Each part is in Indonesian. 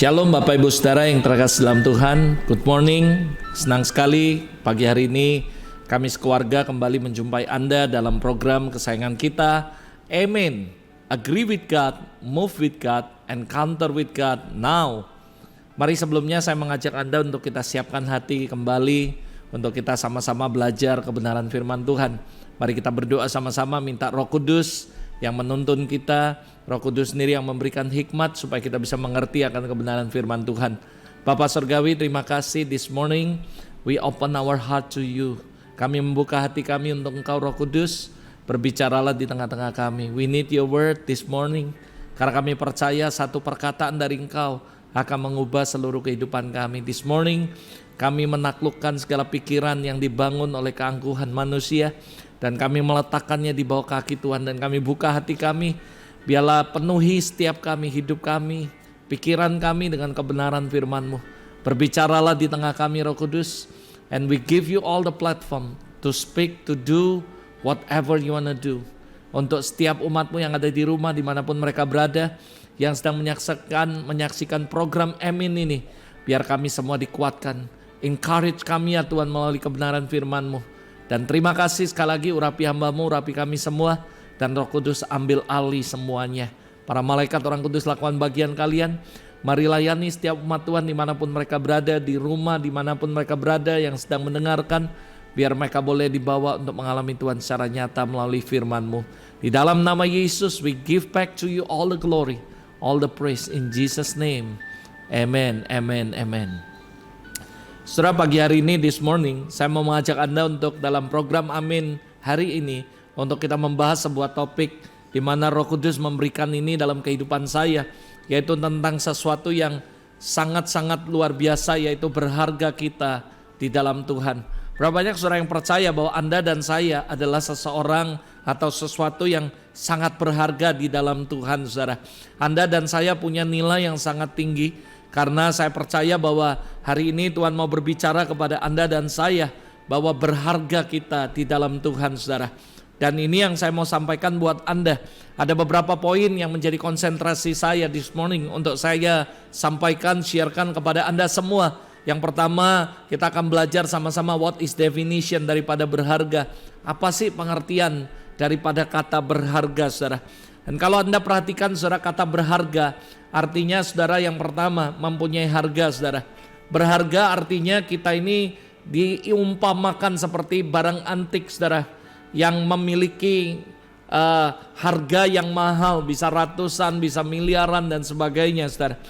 Shalom Bapak Ibu Saudara yang terkasih dalam Tuhan. Good morning. Senang sekali pagi hari ini kami sekeluarga kembali menjumpai Anda dalam program kesayangan kita. Amen. Agree with God, move with God, encounter with God now. Mari sebelumnya saya mengajak Anda untuk kita siapkan hati kembali untuk kita sama-sama belajar kebenaran firman Tuhan. Mari kita berdoa sama-sama minta Roh Kudus yang menuntun kita, Roh Kudus sendiri yang memberikan hikmat supaya kita bisa mengerti akan kebenaran firman Tuhan. Bapak Surgawi, terima kasih this morning we open our heart to you. Kami membuka hati kami untuk Engkau Roh Kudus, berbicaralah di tengah-tengah kami. We need your word this morning, karena kami percaya satu perkataan dari Engkau akan mengubah seluruh kehidupan kami. This morning kami menaklukkan segala pikiran yang dibangun oleh keangkuhan manusia, dan kami meletakkannya di bawah kaki Tuhan, dan kami buka hati kami. Biarlah penuhi setiap kami, hidup kami, pikiran kami dengan kebenaran firman-Mu. Berbicaralah di tengah kami Roh Kudus, and we give you all the platform to speak, to do whatever you wanna do. Untuk setiap umat-Mu yang ada di rumah dimanapun mereka berada, yang sedang menyaksikan program Amin ini, biar kami semua dikuatkan. Encourage kami ya Tuhan melalui kebenaran firman-Mu. Dan terima kasih sekali lagi, urapi hamba-Mu, urapi kami semua, dan Roh Kudus ambil alih semuanya. Para malaikat orang kudus lakukan bagian kalian. Mari layani setiap umat Tuhan dimanapun mereka berada, di rumah dimanapun mereka berada yang sedang mendengarkan. Biar mereka boleh dibawa untuk mengalami Tuhan secara nyata melalui firman-Mu. Di dalam nama Yesus we give back to you all the glory, all the praise in Jesus name. Amen, amen, amen. Saudara, pagi hari ini, this morning, saya mau mengajak Anda untuk dalam program Amin hari ini, untuk kita membahas sebuah topik di mana Roh Kudus memberikan ini dalam kehidupan saya, yaitu tentang sesuatu yang sangat-sangat luar biasa, yaitu berharga kita di dalam Tuhan. Berapa banyak saudara yang percaya bahwa Anda dan saya adalah seseorang atau sesuatu yang sangat berharga di dalam Tuhan, saudara. Anda dan saya punya nilai yang sangat tinggi, karena saya percaya bahwa hari ini Tuhan mau berbicara kepada Anda dan saya bahwa berharga kita di dalam Tuhan, saudara. Dan ini yang saya mau sampaikan buat Anda. Ada beberapa poin yang menjadi konsentrasi saya this morning untuk saya sampaikan, sharekan kepada Anda semua. Yang pertama, kita akan belajar sama-sama what is definition daripada berharga. Apa sih pengertian daripada kata berharga, saudara? Dan kalau Anda perhatikan, saudara, kata berharga artinya, saudara, yang pertama mempunyai harga, saudara. Berharga artinya kita ini diumpamakan seperti barang antik, saudara, yang memiliki harga yang mahal, bisa ratusan, bisa miliaran dan sebagainya, saudara.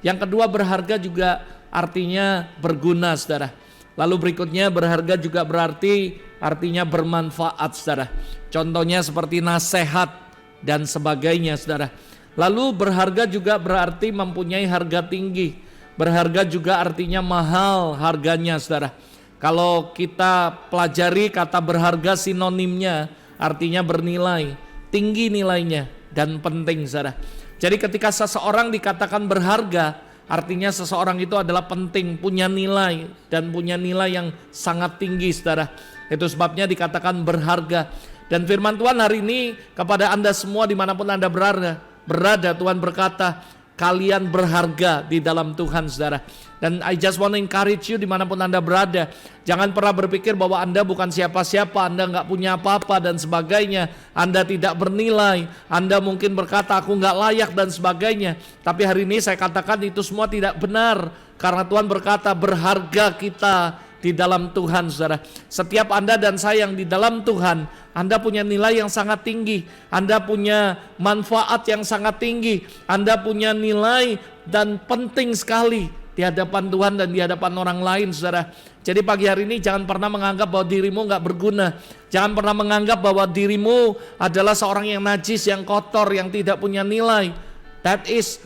Yang kedua, berharga juga artinya berguna, saudara. Lalu berikutnya, berharga juga berarti artinya bermanfaat, saudara. Contohnya seperti nasihat dan sebagainya, saudara. Lalu berharga juga berarti mempunyai harga tinggi. Berharga juga artinya mahal harganya, saudara. Kalau kita pelajari kata berharga, sinonimnya artinya bernilai, tinggi nilainya, dan penting, saudara. Jadi ketika seseorang dikatakan berharga, artinya seseorang itu adalah penting, punya nilai, dan punya nilai yang sangat tinggi, saudara. Itu sebabnya dikatakan berharga. Dan firman Tuhan hari ini kepada Anda semua dimanapun Anda berada, Tuhan berkata, kalian berharga di dalam Tuhan, saudara. Dan I just want to encourage you dimanapun Anda berada. Jangan pernah berpikir bahwa Anda bukan siapa-siapa, Anda nggak punya apa-apa dan sebagainya. Anda tidak bernilai, Anda mungkin berkata aku nggak layak dan sebagainya. Tapi hari ini saya katakan itu semua tidak benar. Karena Tuhan berkata berharga kita di dalam Tuhan, saudara. Setiap Anda dan saya yang di dalam Tuhan, Anda punya nilai yang sangat tinggi, Anda punya manfaat yang sangat tinggi, Anda punya nilai dan penting sekali di hadapan Tuhan dan di hadapan orang lain, saudara. Jadi pagi hari ini jangan pernah menganggap bahwa dirimu gak berguna. Jangan pernah menganggap bahwa dirimu adalah seorang yang najis, yang kotor, yang tidak punya nilai. That is,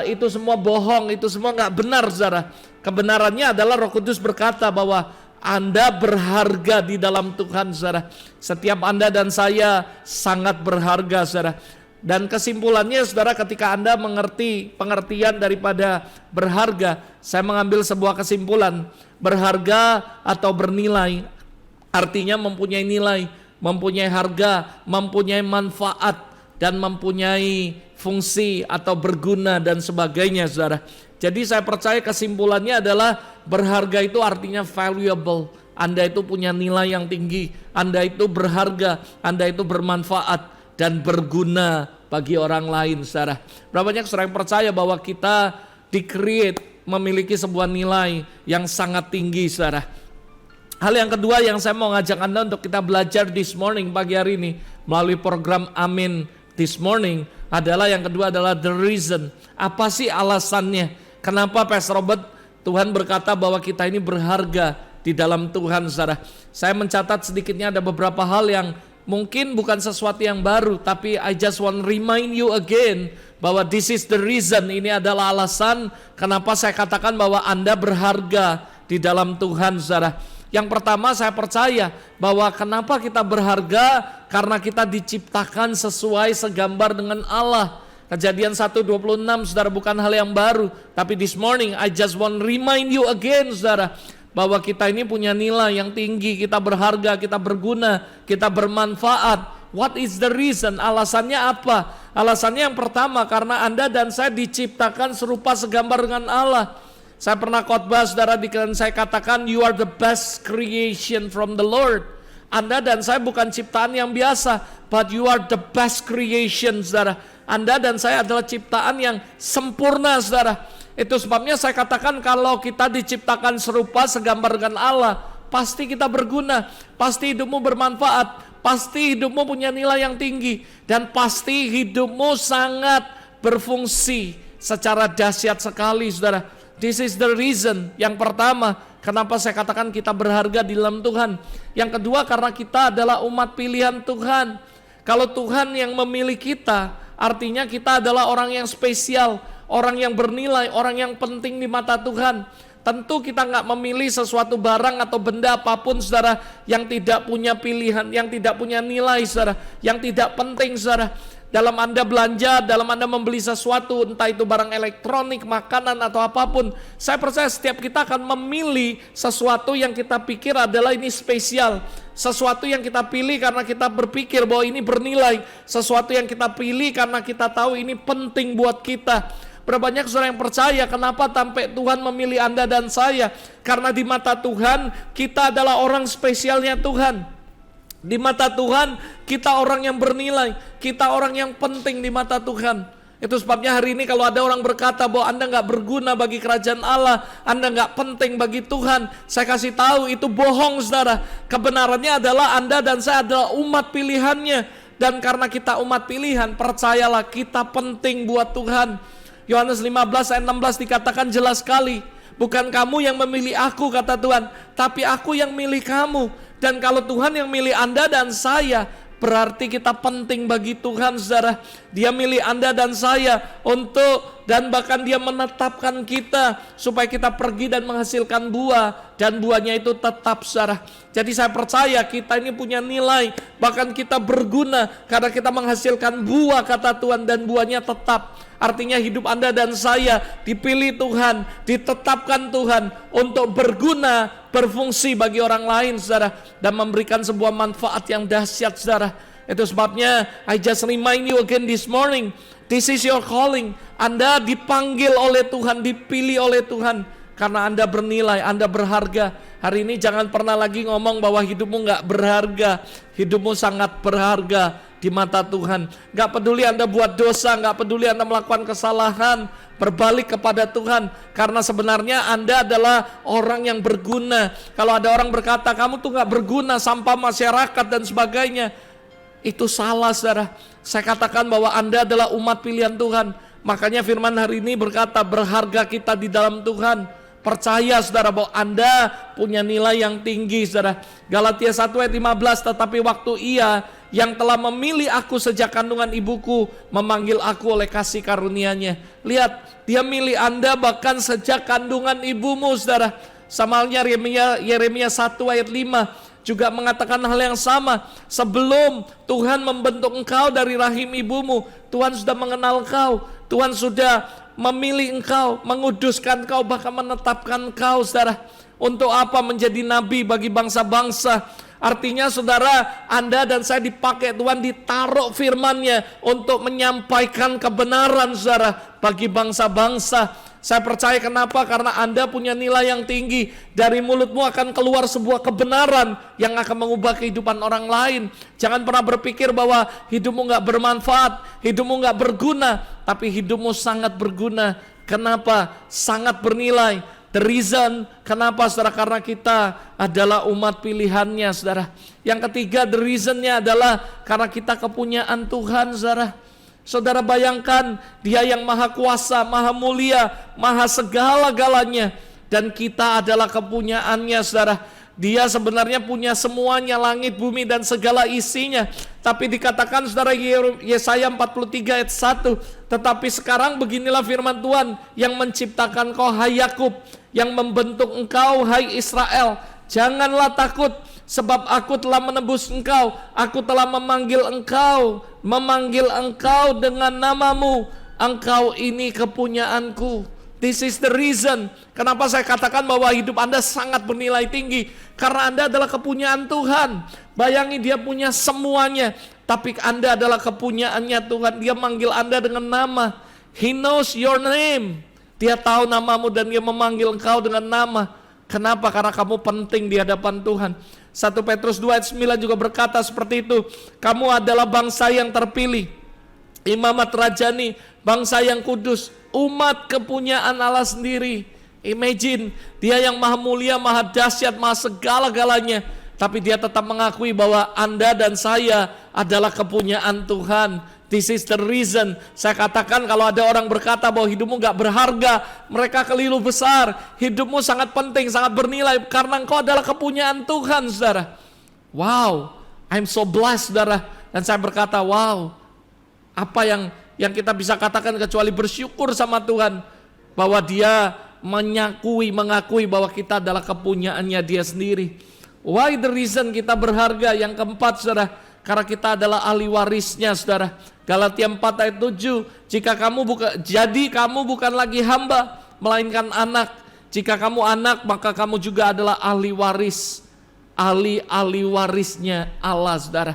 itu semua bohong, itu semua gak benar, saudara. Kebenarannya adalah Roh Kudus berkata bahwa Anda berharga di dalam Tuhan, saudara. Setiap Anda dan saya sangat berharga, saudara. Dan kesimpulannya, saudara, ketika Anda mengerti pengertian daripada berharga, saya mengambil sebuah kesimpulan. Berharga atau bernilai artinya mempunyai nilai, mempunyai harga, mempunyai manfaat, dan mempunyai fungsi atau berguna dan sebagainya, saudara. Jadi saya percaya kesimpulannya adalah berharga itu artinya valuable. Anda itu punya nilai yang tinggi, Anda itu berharga, Anda itu bermanfaat dan berguna bagi orang lain, saudara. Berapa banyak saudara yang percaya bahwa kita di-create memiliki sebuah nilai yang sangat tinggi, saudara. Hal yang kedua yang saya mau ngajak Anda untuk kita belajar this morning, pagi hari ini, melalui program Amin this morning, adalah yang kedua adalah the reason. Apa sih alasannya? Kenapa Pastor Robert, Tuhan berkata bahwa kita ini berharga di dalam Tuhan, saudara. Saya mencatat sedikitnya ada beberapa hal yang mungkin bukan sesuatu yang baru, tapi I just want remind you again bahwa this is the reason. Ini adalah alasan kenapa saya katakan bahwa Anda berharga di dalam Tuhan, saudara. Yang pertama, saya percaya bahwa kenapa kita berharga, karena kita diciptakan sesuai segambar dengan Allah. Kejadian 1:26, saudara, bukan hal yang baru, tapi this morning I just want remind you again, saudara, bahwa kita ini punya nilai yang tinggi, kita berharga, kita berguna, kita bermanfaat. What is the reason? Alasannya apa? Alasannya yang pertama, karena Anda dan saya diciptakan serupa segambar dengan Allah. Saya pernah khotbah, saudara, dan saya katakan you are the best creation from the Lord. Anda dan saya bukan ciptaan yang biasa, but you are the best creation, saudara. Anda dan saya adalah ciptaan yang sempurna, saudara. Itu sebabnya saya katakan kalau kita diciptakan serupa segambar dengan Allah, pasti kita berguna, pasti hidupmu bermanfaat, pasti hidupmu punya nilai yang tinggi, dan pasti hidupmu sangat berfungsi secara dahsyat sekali, saudara. This is the reason. Yang pertama, kenapa saya katakan kita berharga di dalam Tuhan. Yang kedua, karena kita adalah umat pilihan Tuhan. Kalau Tuhan yang memilih kita, artinya kita adalah orang yang spesial, orang yang bernilai, orang yang penting di mata Tuhan. Tentu kita nggak memilih sesuatu barang atau benda apapun, saudara, yang tidak punya pilihan, yang tidak punya nilai, saudara, yang tidak penting, saudara. Dalam Anda belanja, dalam Anda membeli sesuatu, entah itu barang elektronik, makanan, atau apapun, saya percaya setiap kita akan memilih sesuatu yang kita pikir adalah ini spesial. Sesuatu yang kita pilih karena kita berpikir bahwa ini bernilai. Sesuatu yang kita pilih karena kita tahu ini penting buat kita. Berapa banyak saudara yang percaya kenapa sampai Tuhan memilih Anda dan saya? Karena di mata Tuhan, kita adalah orang spesialnya Tuhan. Di mata Tuhan, kita orang yang bernilai, kita orang yang penting di mata Tuhan. Itu sebabnya hari ini kalau ada orang berkata bahwa Anda nggak berguna bagi kerajaan Allah, Anda nggak penting bagi Tuhan, saya kasih tahu itu bohong, saudara. Kebenarannya adalah Anda dan saya adalah umat pilihannya. Dan karena kita umat pilihan, percayalah kita penting buat Tuhan. Yohanes 15 ayat 16 dikatakan jelas sekali, bukan kamu yang memilih aku, kata Tuhan, tapi aku yang milih kamu. Dan kalau Tuhan yang milih Anda dan saya, berarti kita penting bagi Tuhan, saudara. Dia milih Anda dan saya dan bahkan dia menetapkan kita supaya kita pergi dan menghasilkan buah, dan buahnya itu tetap, saudara. Jadi saya percaya kita ini punya nilai, bahkan kita berguna karena kita menghasilkan buah, kata Tuhan, dan buahnya tetap. Artinya hidup Anda dan saya dipilih Tuhan, ditetapkan Tuhan untuk berguna, berfungsi bagi orang lain, saudara, dan memberikan sebuah manfaat yang dahsyat, saudara. Itu sebabnya I just remind you again this morning, this is your calling. Anda dipanggil oleh Tuhan, dipilih oleh Tuhan, karena Anda bernilai, Anda berharga. Hari ini jangan pernah lagi ngomong bahwa hidupmu gak berharga. Hidupmu sangat berharga di mata Tuhan. Gak peduli Anda buat dosa, gak peduli Anda melakukan kesalahan, berbalik kepada Tuhan. Karena sebenarnya Anda adalah orang yang berguna. Kalau ada orang berkata kamu tuh gak berguna, sampah masyarakat dan sebagainya, itu salah, saudara. Saya katakan bahwa Anda adalah umat pilihan Tuhan. Makanya firman hari ini berkata berharga kita di dalam Tuhan. Percaya, saudara, bahwa Anda punya nilai yang tinggi, saudara. Galatia 1 ayat 15, tetapi waktu Ia yang telah memilih aku sejak kandungan ibuku memanggil aku oleh kasih karunia-Nya. Lihat, Dia milih Anda bahkan sejak kandungan ibumu, saudara. Sama halnya Yeremia 1 ayat 5 juga mengatakan hal yang sama. Sebelum Tuhan membentuk engkau dari rahim ibumu, Tuhan sudah mengenal engkau, Tuhan sudah memilih engkau, menguduskan engkau, bahkan menetapkan engkau, saudara. Untuk apa? Menjadi nabi bagi bangsa-bangsa. Artinya, saudara, Anda dan saya dipakai Tuhan, ditaruh firman-Nya untuk menyampaikan kebenaran, saudara, bagi bangsa-bangsa. Saya percaya kenapa? Karena Anda punya nilai yang tinggi. Dari mulutmu akan keluar sebuah kebenaran yang akan mengubah kehidupan orang lain. Jangan pernah berpikir bahwa hidupmu gak bermanfaat, hidupmu gak berguna, tapi hidupmu sangat berguna. Kenapa? Sangat bernilai. The reason kenapa, saudara? Karena kita adalah umat pilihannya, saudara. Yang ketiga, the reasonnya adalah karena kita kepunyaan Tuhan, saudara. Saudara bayangkan, Dia yang maha kuasa, maha mulia, maha segala-galanya, dan kita adalah kepunyaannya, saudara. Dia sebenarnya punya semuanya, langit, bumi, dan segala isinya. Tapi dikatakan, saudara, Yesaya 43 ayat 1, tetapi sekarang beginilah firman Tuhan yang menciptakan kau, hai Yakub, yang membentuk engkau, hai Israel. Janganlah takut, sebab aku telah menebus engkau. Aku telah memanggil engkau dengan namamu. Engkau ini kepunyaanku. This is the reason kenapa saya katakan bahwa hidup Anda sangat bernilai tinggi. Karena Anda adalah kepunyaan Tuhan. Bayangi, Dia punya semuanya, tapi Anda adalah kepunyaannya Tuhan. Dia manggil Anda dengan nama. He knows your name. Dia tahu namamu dan Dia memanggil engkau dengan nama. Kenapa? Karena kamu penting di hadapan Tuhan. 1 Petrus 2 ayat 9 juga berkata seperti itu. Kamu adalah bangsa yang terpilih, imamat rajani, bangsa yang kudus, umat kepunyaan Allah sendiri. Imagine, Dia yang maha mulia, maha dahsyat, maha segala-galanya, tapi Dia tetap mengakui bahwa Anda dan saya adalah kepunyaan Tuhan. This is the reason. Saya katakan, kalau ada orang berkata bahwa hidupmu gak berharga, mereka keliru besar. Hidupmu sangat penting, sangat bernilai, karena engkau adalah kepunyaan Tuhan, saudara. Wow, I'm so blessed, saudara. Dan saya berkata, wow, apa yang kita bisa katakan kecuali bersyukur sama Tuhan, bahwa Dia mengakui bahwa kita adalah kepunyaannya Dia sendiri. Why the reason kita berharga? Yang keempat, saudara, karena kita adalah ahli warisnya, saudara. Galatia 4 ayat 7, jadi kamu bukan lagi hamba, melainkan anak. Jika kamu anak, maka kamu juga adalah ahli waris. Ahli warisnya Allah, saudara.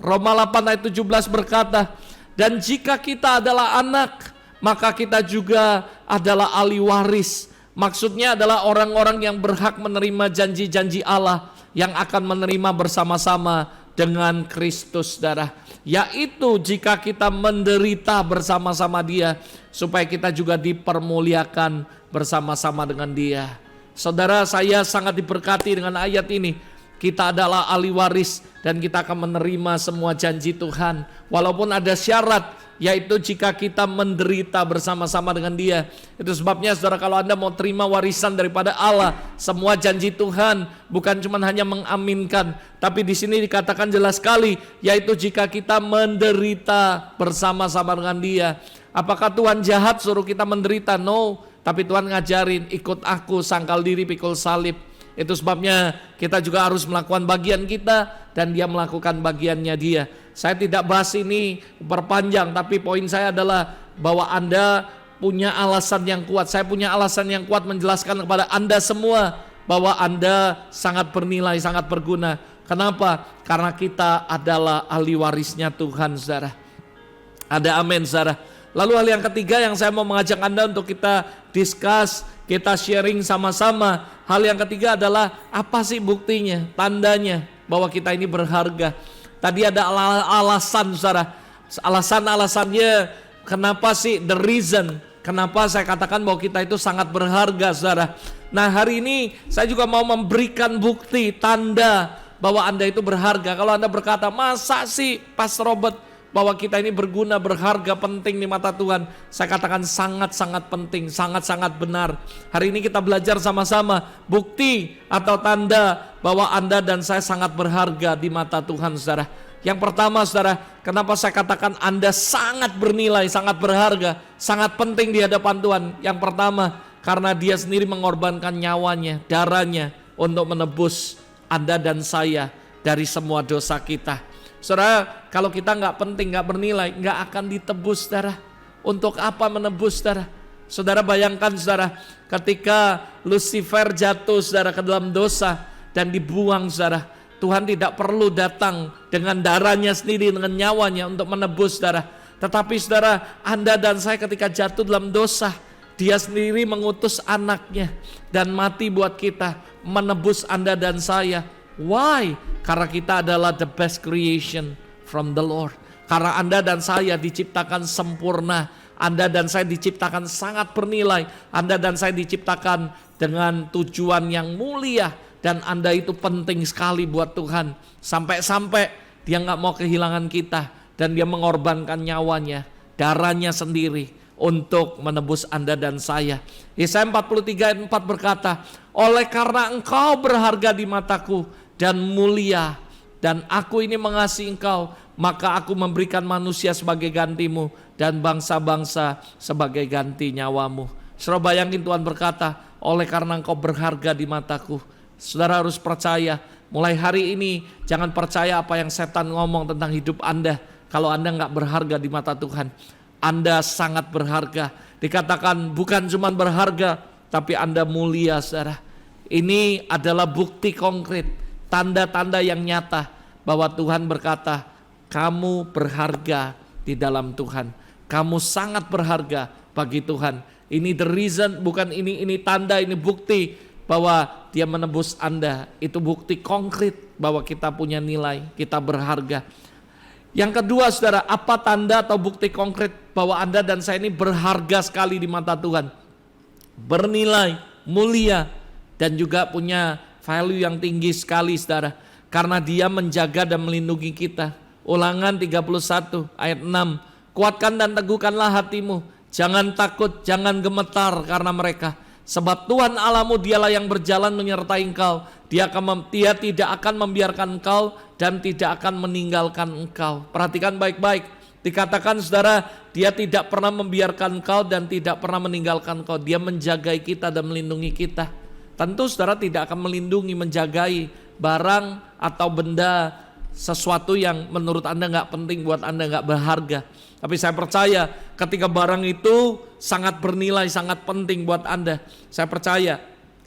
Roma 8 ayat 17 berkata, dan jika kita adalah anak, maka kita juga adalah ahli waris. Maksudnya adalah orang-orang yang berhak menerima janji-janji Allah, yang akan menerima bersama-sama dengan Kristus, saudara. Yaitu jika kita menderita bersama-sama Dia, supaya kita juga dipermuliakan bersama-sama dengan Dia. Saudara, saya sangat diberkati dengan ayat ini. Kita adalah ahli waris dan kita akan menerima semua janji Tuhan. Walaupun ada syarat, yaitu jika kita menderita bersama-sama dengan Dia. Itu sebabnya, saudara, kalau Anda mau terima warisan daripada Allah, semua janji Tuhan, bukan cuma hanya mengaminkan, tapi di sini dikatakan jelas sekali, yaitu jika kita menderita bersama-sama dengan Dia. Apakah Tuhan jahat suruh kita menderita? No, tapi Tuhan ngajarin, ikut aku, sangkal diri, pikul salib. Itu sebabnya kita juga harus melakukan bagian kita, dan Dia melakukan bagiannya Dia. Saya tidak bahas ini berpanjang, tapi poin saya adalah bahwa Anda punya alasan yang kuat. Saya punya alasan yang kuat menjelaskan kepada Anda semua bahwa Anda sangat bernilai, sangat berguna. Kenapa? Karena kita adalah ahli warisnya Tuhan, saudara. Ada amin, saudara. Lalu hal yang ketiga yang saya mau mengajak Anda untuk kita discuss, kita sharing sama-sama. Hal yang ketiga adalah apa sih buktinya, tandanya bahwa kita ini berharga. Tadi ada alasan, saudara. Alasan-alasannya kenapa sih, the reason. Kenapa saya katakan bahwa kita itu sangat berharga, saudara. Nah, hari ini saya juga mau memberikan bukti, tanda bahwa Anda itu berharga. Kalau Anda berkata, masa sih Pastor Robert, bahwa kita ini berguna, berharga, penting di mata Tuhan. Saya katakan sangat-sangat penting, sangat-sangat benar. Hari ini kita belajar sama-sama bukti atau tanda bahwa Anda dan saya sangat berharga di mata Tuhan, saudara. Yang pertama, saudara, kenapa saya katakan Anda sangat bernilai, sangat berharga, sangat penting di hadapan Tuhan. Yang pertama, karena Dia sendiri mengorbankan nyawanya, darahnya untuk menebus Anda dan saya dari semua dosa kita. Saudara, kalau kita nggak penting, nggak bernilai, nggak akan ditebus, saudara. Untuk apa menebus, saudara? Saudara bayangkan, saudara, ketika Lucifer jatuh, saudara, ke dalam dosa dan dibuang, saudara, Tuhan tidak perlu datang dengan darahnya sendiri, dengan nyawanya untuk menebus, saudara. Tetapi, saudara, Anda dan saya ketika jatuh dalam dosa, Dia sendiri mengutus anaknya dan mati buat kita, menebus Anda dan saya. Why? Karena kita adalah the best creation from the Lord. Karena Anda dan saya diciptakan sempurna. Anda dan saya diciptakan sangat bernilai. Anda dan saya diciptakan dengan tujuan yang mulia. Dan Anda itu penting sekali buat Tuhan. Sampai-sampai dia gak mau kehilangan kita. Dan dia mengorbankan nyawanya, darahnya sendiri untuk menebus Anda dan saya. Yesaya 43 ayat 4 berkata, oleh karena engkau berharga di mataku dan mulia, dan aku ini mengasihi engkau, maka aku memberikan manusia sebagai gantimu dan bangsa-bangsa sebagai ganti nyawamu. Saudara bayangin Tuhan berkata, oleh karena engkau berharga di mataku. Saudara harus percaya, mulai hari ini jangan percaya apa yang setan ngomong tentang hidup Anda. Kalau Anda gak berharga di mata Tuhan, Anda sangat berharga. Dikatakan bukan cuma berharga, tapi Anda mulia, saudara. Ini adalah bukti konkret, tanda-tanda yang nyata bahwa Tuhan berkata, kamu berharga di dalam Tuhan. Kamu sangat berharga bagi Tuhan. Ini the reason, bukan ini tanda, ini bukti bahwa dia menebus Anda. Itu bukti konkret bahwa kita punya nilai, kita berharga. Yang kedua, saudara, apa tanda atau bukti konkret bahwa Anda dan saya ini berharga sekali di mata Tuhan, bernilai, mulia, dan juga punya value yang tinggi sekali, saudara, karena dia menjaga dan melindungi kita. Ulangan 31 ayat 6, kuatkan dan teguhkanlah hatimu, jangan takut, jangan gemetar karena mereka, sebab Tuhan Allahmu dialah yang berjalan menyertai engkau. Dia tidak akan membiarkan engkau dan tidak akan meninggalkan engkau. Perhatikan baik-baik. Dikatakan, saudara, dia tidak pernah membiarkan engkau dan tidak pernah meninggalkan engkau. Dia menjagai kita dan melindungi kita. Tentu saudara tidak akan melindungi, menjagai barang atau benda, sesuatu yang menurut Anda gak penting, buat Anda gak berharga. Tapi saya percaya ketika barang itu sangat bernilai, sangat penting buat Anda, saya percaya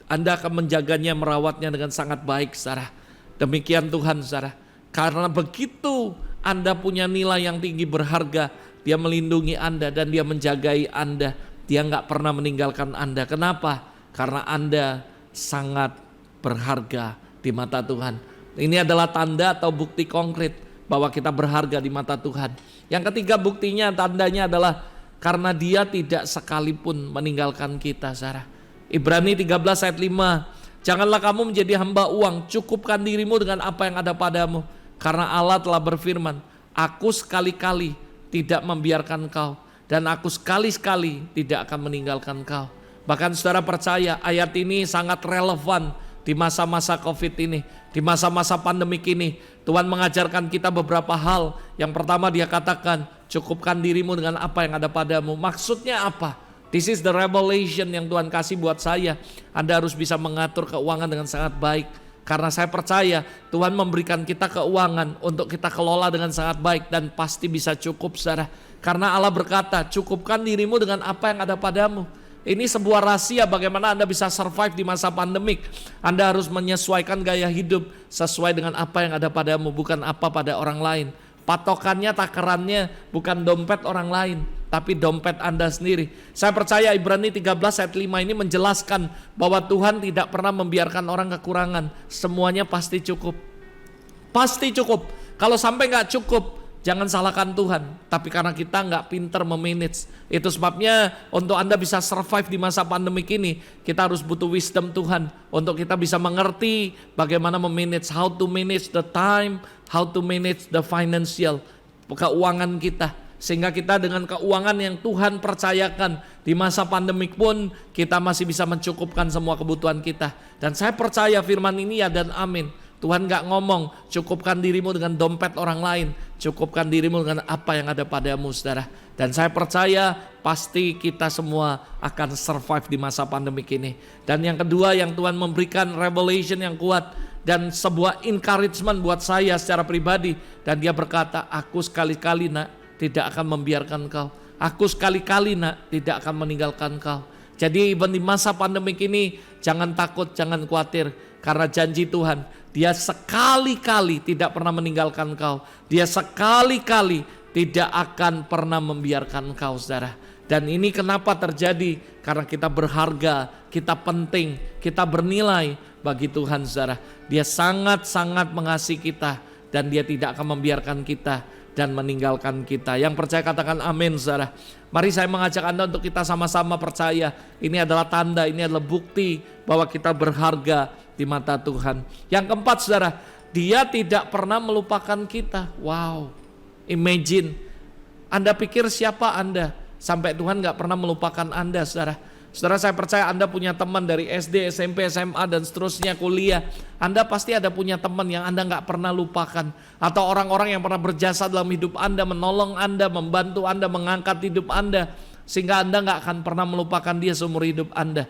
Anda akan menjaganya, merawatnya dengan sangat baik, saudara. Demikian Tuhan, saudara. Karena begitu Anda punya nilai yang tinggi, berharga, dia melindungi Anda dan dia menjagai Anda. Dia gak pernah meninggalkan Anda. Kenapa? Karena Anda sangat berharga di mata Tuhan. Ini adalah tanda atau bukti konkret bahwa kita berharga di mata Tuhan. Yang ketiga buktinya, tandanya adalah karena dia tidak sekalipun meninggalkan kita, saudara. Ibrani 13 ayat 5, janganlah kamu menjadi hamba uang, cukupkan dirimu dengan apa yang ada padamu. Karena Allah telah berfirman, aku sekali-kali tidak membiarkan kau, dan aku sekali-sekali tidak akan meninggalkan kau. Bahkan saudara percaya ayat ini sangat relevan di masa-masa COVID ini, di masa-masa pandemik ini. Tuhan mengajarkan kita beberapa hal. Yang pertama dia katakan, cukupkan dirimu dengan apa yang ada padamu. Maksudnya apa? This is the revelation yang Tuhan kasih buat saya. Anda harus bisa mengatur keuangan dengan sangat baik. Karena saya percaya Tuhan memberikan kita keuangan untuk kita kelola dengan sangat baik dan pasti bisa cukup, saudara. Karena Allah berkata, cukupkan dirimu dengan apa yang ada padamu. Ini sebuah rahasia bagaimana Anda bisa survive di masa pandemik. Anda harus menyesuaikan gaya hidup sesuai dengan apa yang ada padamu, bukan apa pada orang lain. Patokannya, takarannya bukan dompet orang lain, tapi dompet Anda sendiri. Saya percaya Ibrani 13 ayat 5 ini menjelaskan bahwa Tuhan tidak pernah membiarkan orang kekurangan. Semuanya pasti cukup. Pasti cukup. Kalau sampai gak cukup, jangan salahkan Tuhan. Tapi karena kita gak pinter memanage. Itu sebabnya untuk Anda bisa survive di masa pandemik ini, kita harus butuh wisdom Tuhan. Untuk kita bisa mengerti bagaimana memanage, how to manage the time, how to manage the financial, keuangan kita. Sehingga kita dengan keuangan yang Tuhan percayakan di masa pandemik pun kita masih bisa mencukupkan semua kebutuhan kita. Dan saya percaya firman ini ya dan amin. Tuhan gak ngomong cukupkan dirimu dengan dompet orang lain, cukupkan dirimu dengan apa yang ada padamu, saudara. Dan saya percaya pasti kita semua akan survive di masa pandemik ini. Dan yang kedua yang Tuhan memberikan revelation yang kuat dan sebuah encouragement buat saya secara pribadi. Dan dia berkata, aku sekali-kali nak tidak akan membiarkan kau. Aku sekali-kali nak tidak akan meninggalkan kau. Jadi di masa pandemik ini jangan takut, jangan khawatir. Karena janji Tuhan, dia sekali-kali tidak pernah meninggalkan kau. Dia sekali-kali tidak akan pernah membiarkan kau, saudara. Dan ini kenapa terjadi? Karena kita berharga, kita penting, kita bernilai bagi Tuhan, saudara. Dia sangat-sangat mengasihi kita dan Dia tidak akan membiarkan kita dan meninggalkan kita. Yang percaya katakan amin, saudara. Mari saya mengajak Anda untuk kita sama-sama percaya. Ini adalah tanda, ini adalah bukti bahwa kita berharga di mata Tuhan. Yang keempat, saudara, Dia tidak pernah melupakan kita. Wow, imagine. Anda pikir siapa Anda? Sampai Tuhan gak pernah melupakan Anda, saudara. Saudara, saya percaya Anda punya teman dari SD, SMP, SMA, dan seterusnya kuliah. Anda pasti ada punya teman yang Anda gak pernah lupakan. Atau orang-orang yang pernah berjasa dalam hidup Anda, menolong Anda, membantu Anda, mengangkat hidup Anda. Sehingga Anda gak akan pernah melupakan dia seumur hidup Anda.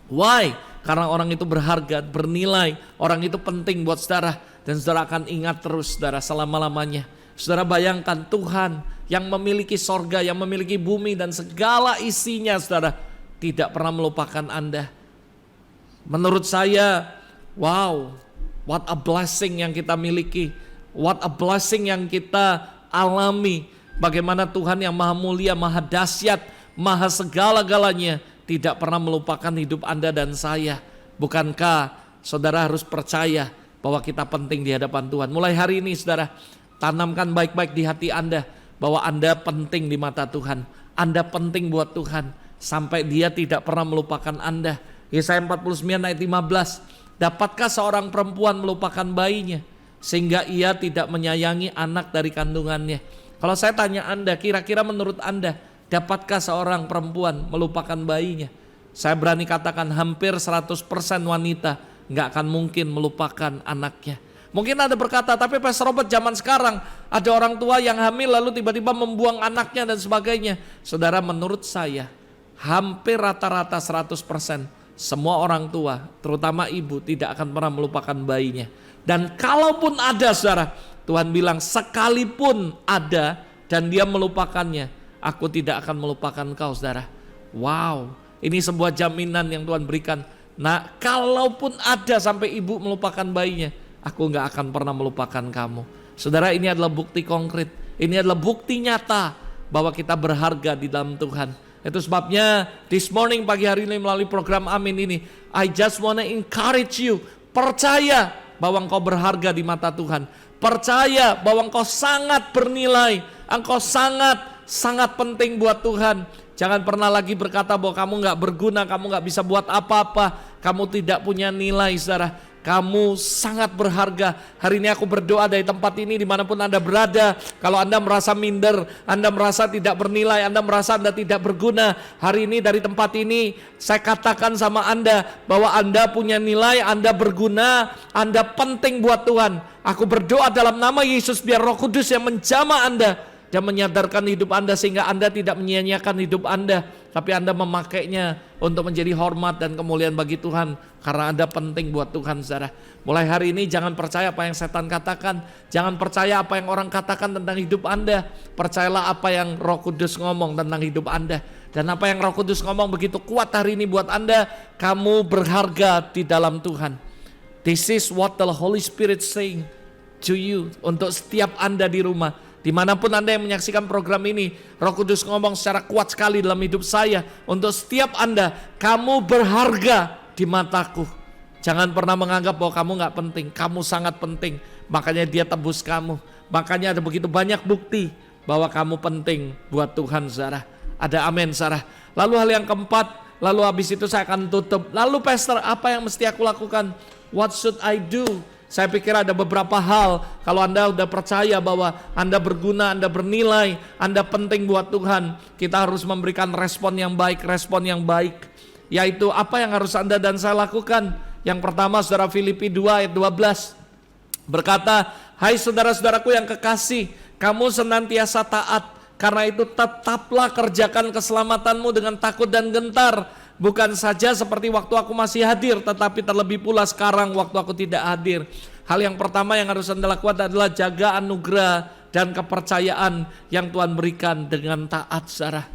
Why? Karena orang itu berharga, bernilai. Orang itu penting buat saudara. Dan saudara akan ingat terus, saudara, selama-lamanya. Saudara bayangkan Tuhan yang memiliki sorga, yang memiliki bumi dan segala isinya, saudara, tidak pernah melupakan Anda. Menurut saya, wow, what a blessing yang kita miliki. What a blessing yang kita alami. Bagaimana Tuhan yang maha mulia, maha dahsyat, maha segala-galanya tidak pernah melupakan hidup Anda dan saya. Bukankah saudara harus percaya bahwa kita penting di hadapan Tuhan? Mulai hari ini, saudara, tanamkan baik-baik di hati Anda bahwa Anda penting di mata Tuhan. Anda penting buat Tuhan sampai Dia tidak pernah melupakan Anda. Yesaya 49 ayat 15. Dapatkah seorang perempuan melupakan bayinya sehingga ia tidak menyayangi anak dari kandungannya? Kalau saya tanya Anda, kira-kira menurut Anda, dapatkah seorang perempuan melupakan bayinya? Saya berani katakan hampir 100% wanita gak akan mungkin melupakan anaknya. Mungkin Anda berkata, tapi Pastor Robert, zaman sekarang ada orang tua yang hamil lalu tiba-tiba membuang anaknya dan sebagainya. Saudara, menurut saya hampir rata-rata 100% semua orang tua, terutama ibu, tidak akan pernah melupakan bayinya. Dan kalaupun ada, saudara, Tuhan bilang sekalipun ada dan dia melupakannya, aku tidak akan melupakan kau, saudara. Wow, ini sebuah jaminan yang Tuhan berikan. Nah, kalaupun ada sampai ibu melupakan bayinya, aku gak akan pernah melupakan kamu. Saudara, ini adalah bukti konkret. Ini adalah bukti nyata bahwa kita berharga di dalam Tuhan. Itu sebabnya this morning, pagi hari ini melalui program Amin ini, I just wanna encourage you. Percaya bahwa engkau berharga di mata Tuhan. Percaya bahwa engkau sangat bernilai. Engkau sangat penting buat Tuhan. Jangan pernah lagi berkata bahwa kamu gak berguna, kamu gak bisa buat apa-apa, kamu tidak punya nilai, saudara. Kamu sangat berharga. Hari ini aku berdoa dari tempat ini dimanapun Anda berada. Kalau Anda merasa minder, Anda merasa tidak bernilai, Anda merasa Anda tidak berguna, hari ini dari tempat ini saya katakan sama Anda bahwa Anda punya nilai, Anda berguna, Anda penting buat Tuhan. Aku berdoa dalam nama Yesus biar Roh Kudus yang menjamah Anda dan menyadarkan hidup Anda sehingga Anda tidak menyia-nyiakan hidup Anda, tapi Anda memakainya untuk menjadi hormat dan kemuliaan bagi Tuhan karena Anda penting buat Tuhan, saudara. Mulai hari ini jangan percaya apa yang setan katakan, jangan percaya apa yang orang katakan tentang hidup Anda. Percayalah apa yang Roh Kudus ngomong tentang hidup Anda. Dan apa yang Roh Kudus ngomong begitu kuat hari ini buat Anda, kamu berharga di dalam Tuhan. This is what the Holy Spirit saying to you, untuk setiap Anda di rumah. Dimanapun Anda yang menyaksikan program ini, Roh Kudus ngomong secara kuat sekali dalam hidup saya. Untuk setiap Anda, kamu berharga di mataku. Jangan pernah menganggap bahwa kamu gak penting. Kamu sangat penting, makanya Dia tebus kamu. Makanya ada begitu banyak bukti bahwa kamu penting buat Tuhan, saudara. Ada amin, saudara. Lalu hal yang keempat, lalu habis itu saya akan tutup. Lalu Pastor, apa yang mesti aku lakukan? What should I do? Saya pikir ada beberapa hal. Kalau Anda sudah percaya bahwa Anda berguna, Anda bernilai, Anda penting buat Tuhan, kita harus memberikan respon yang baik. Yaitu apa yang harus Anda dan saya lakukan? Yang pertama, saudara, Filipi 2 ayat 12 berkata, hai saudara-saudaraku yang kekasih, kamu senantiasa taat. Karena itu tetaplah kerjakan keselamatanmu dengan takut dan gentar. Bukan saja seperti waktu aku masih hadir, tetapi terlebih pula sekarang waktu aku tidak hadir. Hal yang pertama yang harus Anda lakukan adalah jaga anugerah dan kepercayaan yang Tuhan berikan dengan taat, saudara.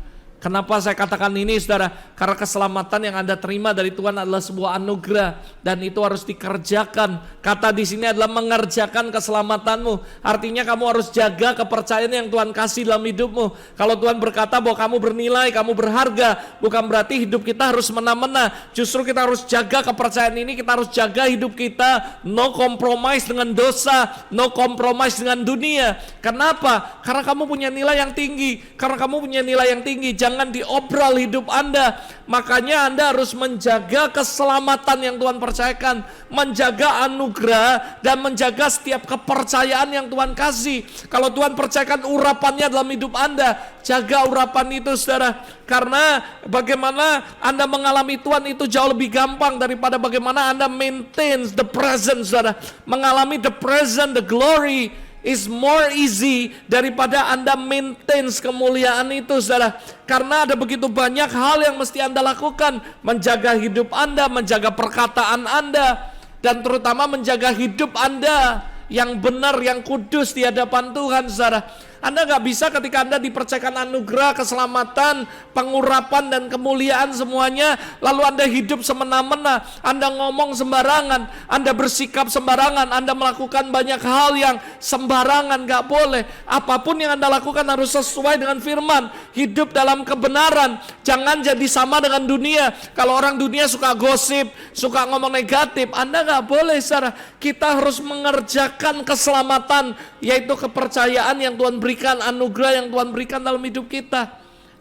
Kenapa saya katakan ini saudara? Karena keselamatan yang Anda terima dari Tuhan adalah sebuah anugerah dan itu harus dikerjakan. Kata di sini adalah mengerjakan keselamatanmu. Artinya kamu harus jaga kepercayaan yang Tuhan kasih dalam hidupmu. Kalau Tuhan berkata bahwa kamu bernilai, kamu berharga, bukan berarti hidup kita harus mena-mena. Justru kita harus jaga kepercayaan ini, kita harus jaga hidup kita. No compromise dengan dosa, no compromise dengan dunia. Kenapa? Karena kamu punya nilai yang tinggi. Karena kamu punya nilai yang tinggi, jangan diobral hidup Anda. Makanya Anda harus menjaga keselamatan yang Tuhan percayakan, menjaga anugerah dan menjaga setiap kepercayaan yang Tuhan kasih. Kalau Tuhan percayakan urapannya dalam hidup Anda, jaga urapan itu saudara. Karena bagaimana Anda mengalami Tuhan itu jauh lebih gampang daripada bagaimana Anda maintain the present saudara. Mengalami the present, the glory is more easy daripada Anda maintain kemuliaan itu saudara. Karena ada begitu banyak hal yang mesti Anda lakukan. Menjaga hidup Anda, menjaga perkataan Anda, dan terutama menjaga hidup Anda yang benar, yang kudus di hadapan Tuhan saudara. Anda gak bisa ketika Anda dipercayakan anugerah, keselamatan, pengurapan dan kemuliaan semuanya, lalu Anda hidup semena-mena, Anda ngomong sembarangan, Anda bersikap sembarangan, Anda melakukan banyak hal yang sembarangan, gak boleh. Apapun yang Anda lakukan harus sesuai dengan firman, hidup dalam kebenaran, jangan jadi sama dengan dunia. Kalau orang dunia suka gosip, suka ngomong negatif, Anda gak boleh saudara. Kita harus mengerjakan keselamatan, yaitu kepercayaan yang Tuhan berikan, anugerah yang Tuhan berikan dalam hidup kita.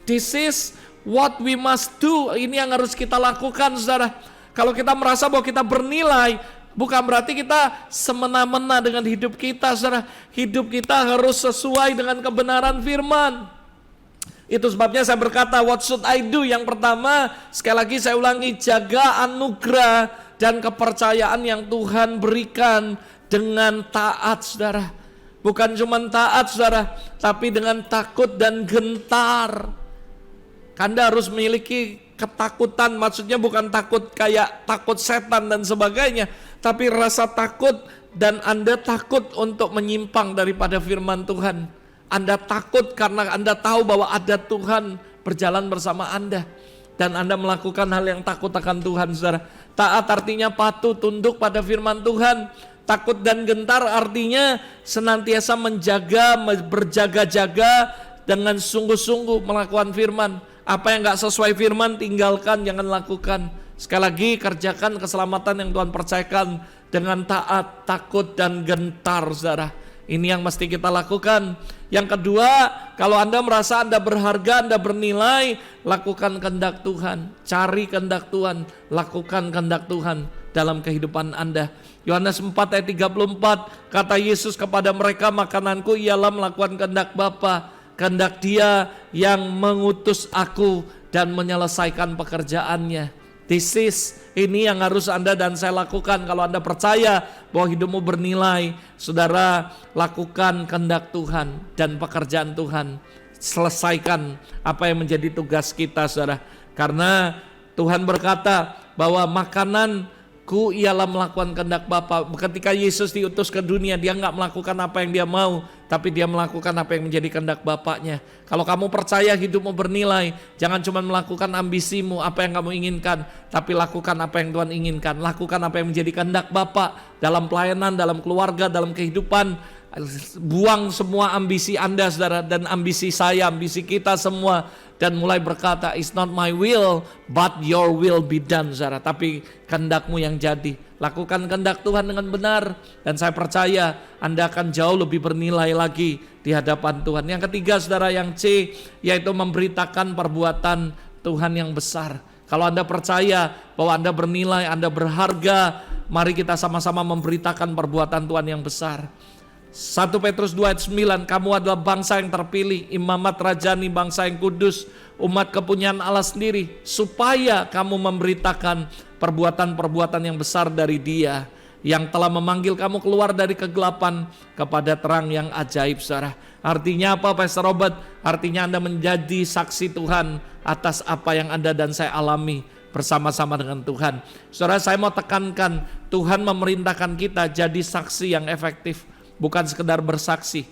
This is what we must do. Ini yang harus kita lakukan saudara. Kalau kita merasa bahwa kita bernilai, bukan berarti kita semena-mena dengan hidup kita saudara. Hidup kita harus sesuai dengan kebenaran firman. Itu sebabnya saya berkata, what should I do? Yang pertama, sekali lagi saya ulangi, jaga anugerah dan kepercayaan yang Tuhan berikan dengan taat saudara. Bukan cuma taat saudara, tapi dengan takut dan gentar. Anda harus memiliki ketakutan, maksudnya bukan takut kayak takut setan dan sebagainya, tapi rasa takut dan Anda takut untuk menyimpang daripada firman Tuhan. Anda takut karena Anda tahu bahwa ada Tuhan berjalan bersama Anda. Dan Anda melakukan hal yang takut akan Tuhan saudara. Taat artinya patuh, tunduk pada firman Tuhan. Takut dan gentar artinya senantiasa menjaga, berjaga-jaga dengan sungguh-sungguh melakukan firman. Apa yang gak sesuai firman tinggalkan, jangan lakukan. Sekali lagi, kerjakan keselamatan yang Tuhan percayakan dengan taat, takut dan gentar saudara. Ini yang mesti kita lakukan. Yang kedua, kalau Anda merasa Anda berharga, Anda bernilai, lakukan kehendak Tuhan. Cari kehendak Tuhan, lakukan kehendak Tuhan dalam kehidupan Anda. Yohanes 4 ayat 34, kata Yesus kepada mereka, makananku ialah melakukan kehendak Bapa, kehendak Dia yang mengutus aku dan menyelesaikan pekerjaannya. Ini yang harus Anda dan saya lakukan. Kalau Anda percaya bahwa hidupmu bernilai, saudara, lakukan kehendak Tuhan dan pekerjaan Tuhan. Selesaikan apa yang menjadi tugas kita saudara. Karena Tuhan berkata bahwa makananku ialah melakukan kehendak Bapa. Ketika Yesus diutus ke dunia, dia gak melakukan apa yang dia mau, tapi dia melakukan apa yang menjadi kehendak Bapaknya. Kalau kamu percaya hidupmu bernilai, jangan cuma melakukan ambisimu, apa yang kamu inginkan, tapi lakukan apa yang Tuhan inginkan. Lakukan apa yang menjadi kehendak Bapa dalam pelayanan, dalam keluarga, dalam kehidupan. Buang semua ambisi Anda saudara, dan ambisi saya, ambisi kita semua, dan mulai berkata, it's not my will but your will be done saudara. Tapi kehendakmu yang jadi. Lakukan kehendak Tuhan dengan benar, dan saya percaya Anda akan jauh lebih bernilai lagi di hadapan Tuhan. Yang ketiga saudara, yang C, yaitu memberitakan perbuatan Tuhan yang besar. Kalau Anda percaya bahwa Anda bernilai, Anda berharga, mari kita sama-sama memberitakan perbuatan Tuhan yang besar. 1 Petrus 2 ayat 9, kamu adalah bangsa yang terpilih, imamat rajani, bangsa yang kudus, umat kepunyaan Allah sendiri, supaya kamu memberitakan perbuatan-perbuatan yang besar dari Dia yang telah memanggil kamu keluar dari kegelapan kepada terang yang ajaib saudara. Artinya apa Pastor Robert? Artinya Anda menjadi saksi Tuhan atas apa yang Anda dan saya alami bersama-sama dengan Tuhan. Saudara, saya mau tekankan, Tuhan memerintahkan kita jadi saksi yang efektif, bukan sekedar bersaksi.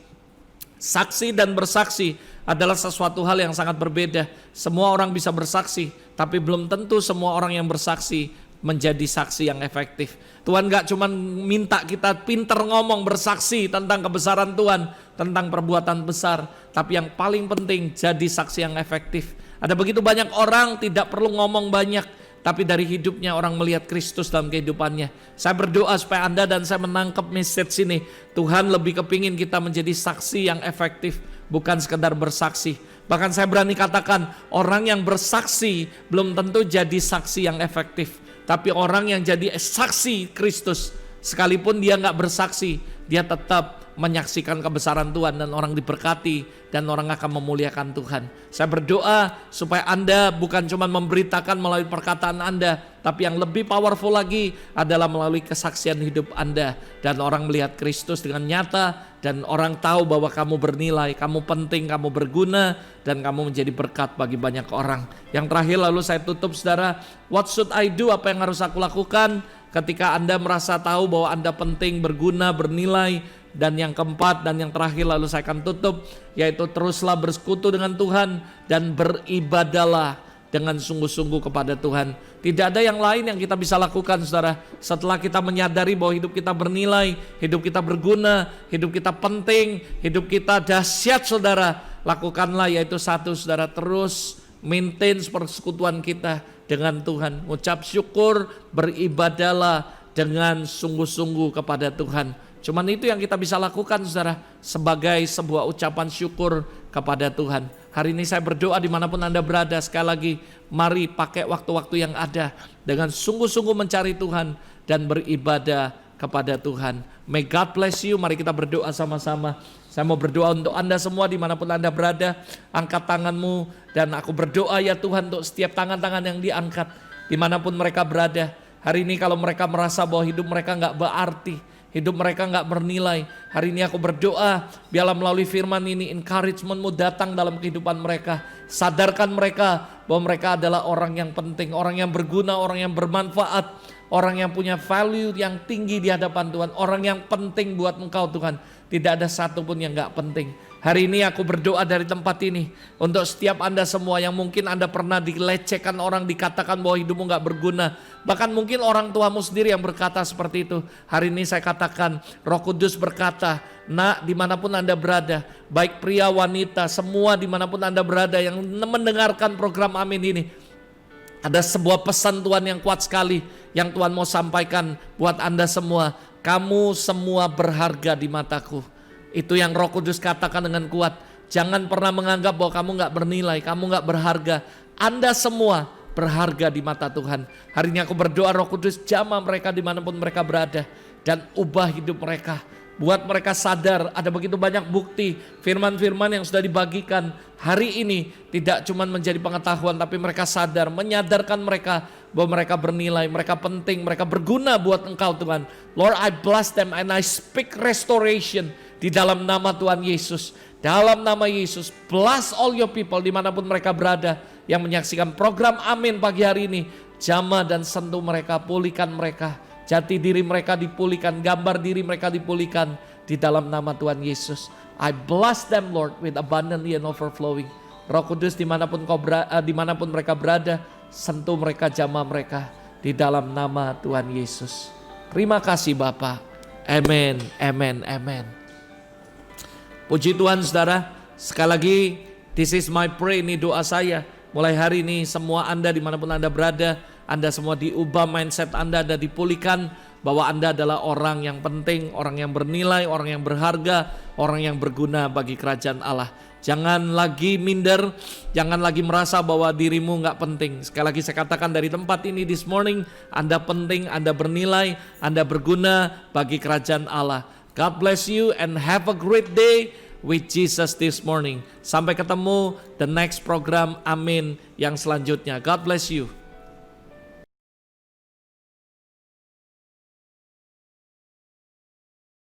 Saksi dan bersaksi adalah sesuatu hal yang sangat berbeda. Semua orang bisa bersaksi, tapi belum tentu semua orang yang bersaksi menjadi saksi yang efektif. Tuhan gak cuma minta kita pinter ngomong bersaksi tentang kebesaran Tuhan, tentang perbuatan besar, tapi yang paling penting jadi saksi yang efektif. Ada begitu banyak orang tidak perlu ngomong banyak, tapi dari hidupnya orang melihat Kristus dalam kehidupannya. Saya berdoa supaya Anda dan saya menangkap message ini. Tuhan lebih kepingin kita menjadi saksi yang efektif, bukan sekedar bersaksi. Bahkan saya berani katakan, orang yang bersaksi belum tentu jadi saksi yang efektif. Tapi orang yang jadi saksi Kristus, sekalipun dia gak bersaksi, dia tetap menyaksikan kebesaran Tuhan dan orang diberkati dan orang akan memuliakan Tuhan. Saya berdoa supaya Anda bukan cuma memberitakan melalui perkataan Anda, tapi yang lebih powerful lagi adalah melalui kesaksian hidup Anda dan orang melihat Kristus dengan nyata dan orang tahu bahwa kamu bernilai, kamu penting, kamu berguna dan kamu menjadi berkat bagi banyak orang. Yang terakhir lalu saya tutup saudara, what should I do? Apa yang harus aku lakukan ketika Anda merasa tahu bahwa Anda penting, berguna, bernilai? Dan yang keempat dan yang terakhir lalu saya akan tutup, yaitu teruslah bersekutu dengan Tuhan dan beribadahlah dengan sungguh-sungguh kepada Tuhan. Tidak ada yang lain yang kita bisa lakukan saudara. Setelah kita menyadari bahwa hidup kita bernilai, hidup kita berguna, hidup kita penting, hidup kita dahsyat saudara, lakukanlah yaitu satu saudara, terus maintain persekutuan kita dengan Tuhan. Ucap syukur, beribadahlah dengan sungguh-sungguh kepada Tuhan. Cuman itu yang kita bisa lakukan saudara, sebagai sebuah ucapan syukur kepada Tuhan. Hari ini saya berdoa dimanapun Anda berada, sekali lagi mari pakai waktu-waktu yang ada dengan sungguh-sungguh mencari Tuhan dan beribadah kepada Tuhan. May God bless you. Mari kita berdoa sama-sama. Saya mau berdoa untuk Anda semua dimanapun Anda berada. Angkat tanganmu dan aku berdoa ya Tuhan untuk setiap tangan-tangan yang diangkat dimanapun mereka berada. Hari ini kalau mereka merasa bahwa hidup mereka gak berarti, hidup mereka gak bernilai, hari ini aku berdoa biarlah melalui firman ini encouragement-Mu datang dalam kehidupan mereka. Sadarkan mereka bahwa mereka adalah orang yang penting, orang yang berguna, orang yang bermanfaat, orang yang punya value yang tinggi di hadapan Tuhan, orang yang penting buat Engkau Tuhan. Tidak ada satupun yang gak penting. Hari ini aku berdoa dari tempat ini untuk setiap Anda semua yang mungkin Anda pernah dilecehkan orang, dikatakan bahwa hidupmu gak berguna. Bahkan mungkin orang tuamu sendiri yang berkata seperti itu. Hari ini saya katakan, Roh Kudus berkata, nak dimanapun Anda berada, baik pria wanita, semua dimanapun Anda berada yang mendengarkan program Amin ini, ada sebuah pesan Tuhan yang kuat sekali yang Tuhan mau sampaikan buat Anda semua. Kamu semua berharga di mataku. Itu yang Roh Kudus katakan dengan kuat. Jangan pernah menganggap bahwa kamu gak bernilai, kamu gak berharga. Anda semua berharga di mata Tuhan. Hari ini aku berdoa Roh Kudus jamah mereka dimanapun mereka berada. Dan ubah hidup mereka. Buat mereka sadar ada begitu banyak bukti firman-firman yang sudah dibagikan hari ini. Tidak cuma menjadi pengetahuan, tapi mereka sadar, menyadarkan mereka bahwa mereka bernilai, mereka penting, mereka berguna buat Engkau Tuhan. Lord, I bless them and I speak restoration di dalam nama Tuhan Yesus. Dalam nama Yesus, bless all your people dimanapun mereka berada yang menyaksikan program Amin pagi hari ini. Jamah dan sentuh mereka, pulihkan mereka. Jati diri mereka dipulihkan, gambar diri mereka dipulihkan di dalam nama Tuhan Yesus. I bless them Lord with abundantly and overflowing. Roh Kudus dimanapun mereka berada, sentuh mereka, jamah mereka di dalam nama Tuhan Yesus. Terima kasih Bapa. Amen, amen, amen. Puji Tuhan saudara, sekali lagi this is my prayer, ini doa saya. Mulai hari ini semua Anda dimanapun Anda berada, Anda semua diubah mindset Anda dipulihkan bahwa Anda adalah orang yang penting, orang yang bernilai, orang yang berharga, orang yang berguna bagi kerajaan Allah. Jangan lagi minder, jangan lagi merasa bahwa dirimu gak penting. Sekali lagi saya katakan dari tempat ini this morning, Anda penting, Anda bernilai, Anda berguna bagi kerajaan Allah. God bless you and have a great day with Jesus this morning. Sampai ketemu the next program Amin yang selanjutnya. God bless you.